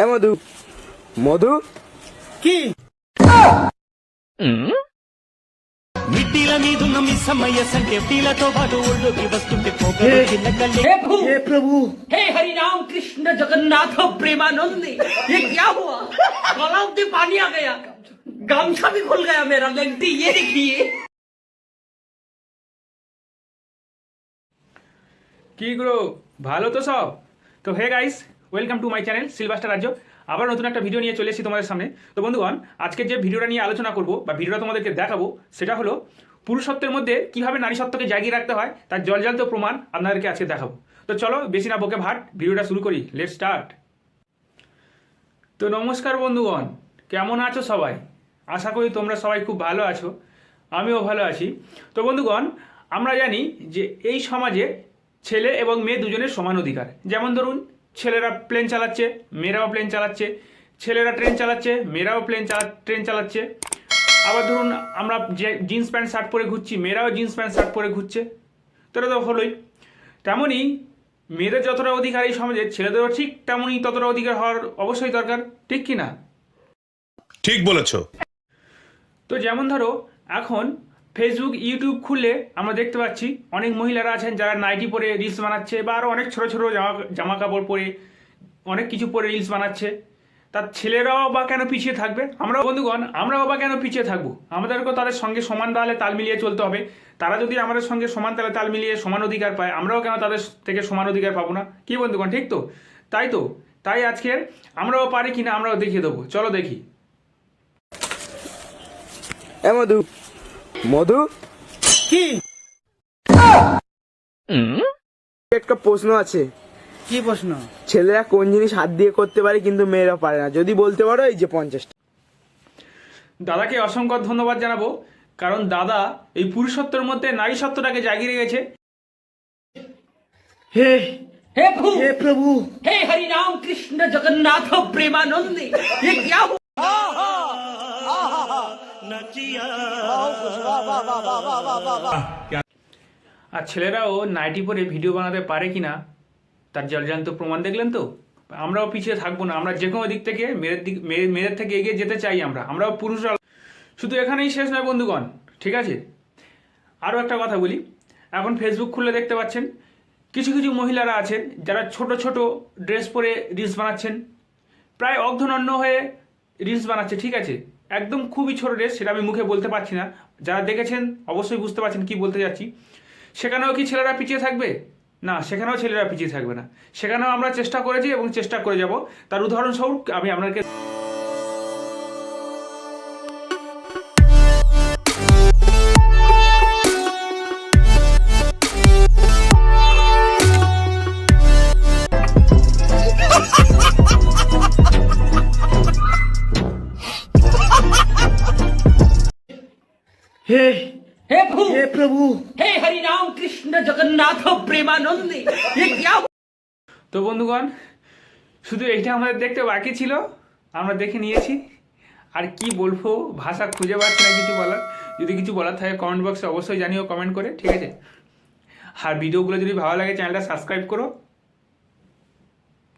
এ মধু, মধু কি మిట్టిల మీదున్న మీ సమయ సంఖ్య టీలతో పాటు ఒళ్ళోకి వస్తుంటే పోగలు చిన్నకల్లే हे प्रभु हे प्रभु हे हरि राम कृष्ण जगन्नाथ प्रेमानंद ये क्या हुआ गलाव से पानी आ गया गामछा भी खुल गया मेरा लगती ये देखिए কি গ্রো ভালো তো সব। তো hey guys, welcome to my channel Sylvester রাজ্য। আবার নতুন একটা ভিডিও নিয়ে চলে এসেছি তোমাদের সামনে। তো বন্ধুগণ, আজকে যে ভিডিওটা নিয়ে আলোচনা করব বা ভিডিওটা তোমাদেরকে দেখাবো সেটা হলো পুরুষত্বের মধ্যে কীভাবে নারীসত্বকে জাগিয়ে রাখতে হয় তার জলজান্ত প্রমাণ আপনাদেরকে আজকে দেখাবো। তো চলো বেশি না বকে ভাট, ভিডিওটা শুরু করি। Let start. তো নমস্কার বন্ধুগণ, কেমন আছো সবাই? আশা করি তোমরা সবাই খুব ভালো আছো, আমিও ভালো আছি। তো বন্ধুগণ, আমরা জানি যে এই সমাজে ছেলে এবং মেয়ে দুজনের সমান অধিকার। যেমন ধরুন, ছেলেরা প্লেন চালাচ্ছে, মেয়েরাও প্লেন চালাচ্ছে, ছেলেরা ট্রেন চালাচ্ছে, মেয়েরাও ট্রেন চালাচ্ছে। আবার ধরুন, আমরা যে জিন্স প্যান্ট শার্ট পরে ঘুরছি, মেয়েরাও জিন্স প্যান্ট শার্ট পরে ঘুরছে। তো এটা তো হলোই। তেমনই মেয়েদের যতটা অধিকার এই সমাজে, ছেলেদেরও ঠিক তেমনই ততটা অধিকার হওয়ার অবশ্যই দরকার, ঠিক কি না? ঠিক বলেছো। তো যেমন ধরো, এখন ফেসবুক ইউটিউব খুললে আমরা দেখতে পাচ্ছি অনেক মহিলারা আছেন যারা নাইটি পরে রিলস বানাচ্ছে, বা আরও অনেক ছোটো ছোটো জামা কাপড় পরে অনেক কিছু পরে রিলস বানাচ্ছে। তার ছেলেরাও বা কেন পিছিয়ে থাকবে? আমরাও বন্ধুগণ, আমরাও বা কেন পিছিয়ে থাকবো? আমাদেরকেও তাদের সঙ্গে সমান তালে তাল মিলিয়ে চলতে হবে। তারা যদি আমাদের সঙ্গে সমান তালে তাল মিলিয়ে সমান অধিকার পায়, আমরাও কেন তাদের থেকে সমান অধিকার পাবো না? কি বন্ধুগণ, ঠিক তো? তাই আজকের আমরাও পারি কিনা আমরাও দেখিয়ে দেবো। চলো দেখি। এ মধু, মধু কি একটা প্রশ্ন আছে। কি প্রশ্ন? ছেলেরা কোন জিনিস হাত দিয়ে করতে পারে কিন্তু মেয়েরা পারে না? যদি বলতে পারো, এই যে 50টা। দাদাকে অসংখ্য ধন্যবাদ জানাবো, কারণ দাদা এই পুরুষত্বের মধ্যে নারী সত্ত্বটাকে জাগিয়ে রেখেছে। हे हे हे प्रभु हे हरि राम कृष्ण जगन्नाथ प्रेमानंद ये क्या हुआ আর ছেলেরাও নাইটি পরে ভিডিও বানাতে পারে কিনা তার জলজান্ত প্রমাণ দেখলেন তো। আমরাও পিছিয়ে থাকবো না, আমরা যে কোনো দিক থেকে মেয়েদের থেকে এগিয়ে যেতে চাই। আমরাও পুরুষরা। শুধু এখানেই শেষ নয় বন্ধুগণ, ঠিক আছে? আরও একটা কথা বলি। এখন ফেসবুক খুললে দেখতে পাচ্ছেন কিছু কিছু মহিলারা আছেন যারা ছোট ছোট ড্রেস পরে রিলস বানাচ্ছেন, প্রায় অর্ধনগ্ন হয়ে রিলস বানাচ্ছে, ঠিক আছে? একদম খুবই ছোট ড্রেস, সেটা আমি মুখে বলতে পারছি না। যারা দেখেছেন অবশ্যই বুঝতে পারছেন কি বলতে যাচ্ছি। সেখানেও কি ছেলেরা পিছিয়ে থাকবে? না, সেখানেও ছেলেরা পিছিয়ে থাকবে না। সেখানেও আমরা চেষ্টা করেছি এবং চেষ্টা করে যাব। তার উদাহরণস্বরূপ আমি আপনাকে हे हे प्रभु हे हरि राम कृष्ण जगन्नाथ प्रेमानंद ये क्या हुआ তো বন্ধুগণ, শুধু এইটা আমাদের দেখতে বাকি ছিল, আমরা দেখে নিয়েছি। আর কি বলবো, ভাষা খুঁজে পাচ্ছি না কিছু বলার। যদি কিছু বলার থাকে কমেন্ট বক্সে অবশ্যই জানিও, কমেন্ট করে, ঠিক আছে? আর ভিডিওগুলো যদি ভালো লাগে চ্যানেলটা সাবস্ক্রাইব করো।